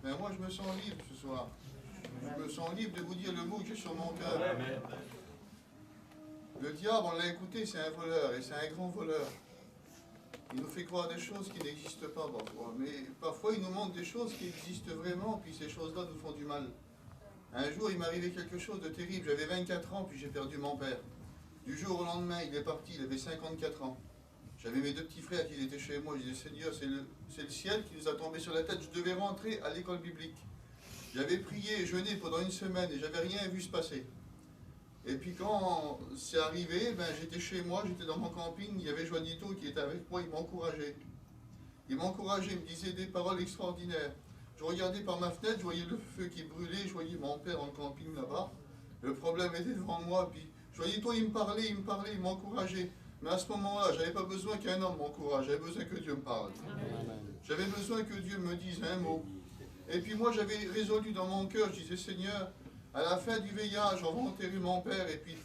Ben moi, je me sens libre ce soir. Je me sens libre de vous dire le mot que j'ai sur mon cœur. Le diable, on l'a écouté, c'est un voleur, et c'est un grand voleur. Il nous fait croire des choses qui n'existent pas parfois. Mais parfois, il nous montre des choses qui existent vraiment, puis ces choses-là nous font du mal. Un jour, il m'est arrivé quelque chose de terrible. J'avais 24 ans, puis j'ai perdu mon père. Du jour au lendemain, il est parti, il avait 54 ans. J'avais mes deux petits frères qui étaient chez moi. Je disais, Seigneur, c'est le ciel qui nous a tombé sur la tête. Je devais rentrer à l'école biblique. J'avais prié et jeûné pendant une semaine et j'avais rien vu se passer. Et puis quand c'est arrivé, ben, j'étais chez moi, j'étais dans mon camping, il y avait Joanito qui était avec moi, il m'encourageait. Il m'encourageait, il me disait des paroles extraordinaires. Je regardais par ma fenêtre, je voyais le feu qui brûlait, je voyais mon père dans le camping là-bas. Le problème était devant moi, puis Joanito, il me m'encourageait. Mais à ce moment-là, je n'avais pas besoin qu'un homme m'encourage, j'avais besoin que Dieu me parle. J'avais besoin que Dieu me dise un mot. Et puis moi, j'avais résolu dans mon cœur, je disais, Seigneur, à la fin du veillage, on va enterrer mon père, et puis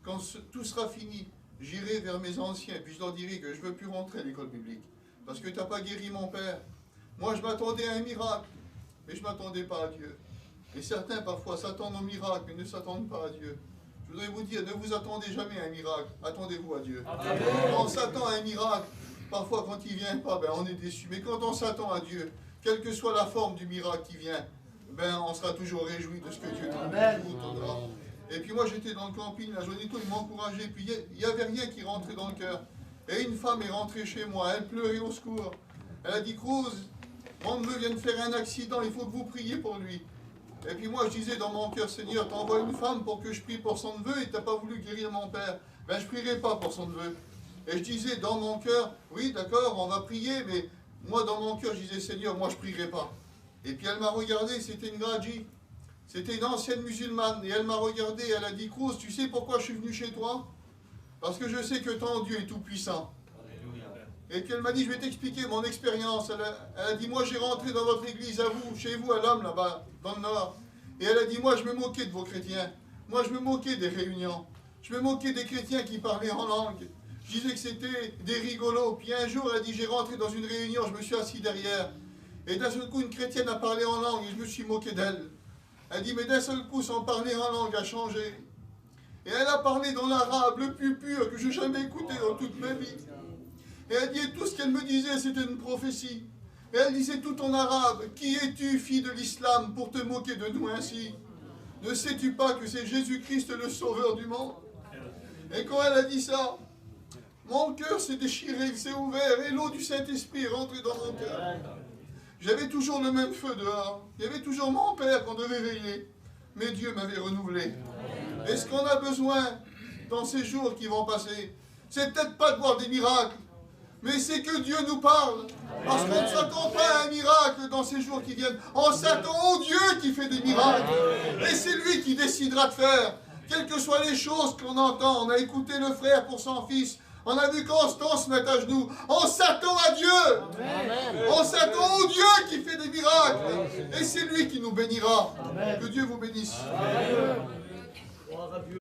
quand tout sera fini, j'irai vers mes anciens, puis je leur dirai que je ne veux plus rentrer à l'école biblique, parce que tu n'as pas guéri mon père. Moi, je m'attendais à un miracle, mais je ne m'attendais pas à Dieu. Et certains, parfois, s'attendent au miracle, mais ne s'attendent pas à Dieu. Je voudrais vous dire, ne vous attendez jamais à un miracle, attendez-vous à Dieu. Amen. Quand on s'attend à un miracle, parfois quand il ne vient pas, ben, on est déçu. Mais quand on s'attend à Dieu, quelle que soit la forme du miracle qui vient, ben, on sera toujours réjoui de ce que Dieu nous donnera. Et puis moi j'étais dans le camping, la Joanito, il m'encourageait, puis il n'y avait rien qui rentrait dans le cœur. Et une femme est rentrée chez moi, elle pleurait au secours. Elle a dit, Cruz, mon neveu vient de faire un accident, il faut que vous priez pour lui. Et puis moi je disais dans mon cœur, Seigneur, t'envoies une femme pour que je prie pour son neveu et t'as pas voulu guérir mon père. Ben je prierai pas pour son neveu. Et je disais dans mon cœur, oui d'accord, on va prier, mais moi dans mon cœur je disais, Seigneur, moi je prierai pas. Et puis elle m'a regardé, c'était une Gradji, c'était une ancienne musulmane, et elle m'a regardé, elle a dit, Cruz, tu sais pourquoi je suis venu chez toi? Parce que je sais que ton Dieu est tout puissant. Et puis elle m'a dit, je vais t'expliquer mon expérience. Elle a dit, moi j'ai rentré dans votre église, à vous, chez vous, à l'homme, là-bas, dans le nord. Et elle a dit, moi je me moquais de vos chrétiens. Moi je me moquais des réunions. Je me moquais des chrétiens qui parlaient en langue. Je disais que c'était des rigolos. Puis un jour, elle a dit, j'ai rentré dans une réunion, je me suis assis derrière. Et d'un seul coup, une chrétienne a parlé en langue et je me suis moqué d'elle. Elle dit, mais d'un seul coup, son parler en langue a changé. Et elle a parlé dans l'arabe le plus pur que j'ai jamais écouté dans toute ma vie. Et elle dit, tout ce qu'elle me disait, c'était une prophétie. Et elle disait tout en arabe, qui es-tu, fille de l'islam, pour te moquer de nous ainsi? Ne sais-tu pas que c'est Jésus-Christ le sauveur du monde? Et quand elle a dit ça, mon cœur s'est déchiré, il s'est ouvert, et l'eau du Saint-Esprit est rentrée dans mon cœur. J'avais toujours le même feu dehors. Il y avait toujours mon père qu'on devait veiller. Mais Dieu m'avait renouvelé. Et ce qu'on a besoin dans ces jours qui vont passer, c'est peut-être pas de voir des miracles, mais c'est que Dieu nous parle. Parce qu'on ne s'attend pas à un miracle dans ces jours qui viennent. On s'attend au Dieu qui fait des miracles. Et c'est lui qui décidera de faire. Quelles que soient les choses qu'on entend, on a écouté le frère pour son fils. On a vu Constance se mettre à genoux. On s'attend à Dieu. Amen. On s'attend au Dieu qui fait des miracles. Et c'est lui qui nous bénira. Amen. Que Dieu vous bénisse. Amen.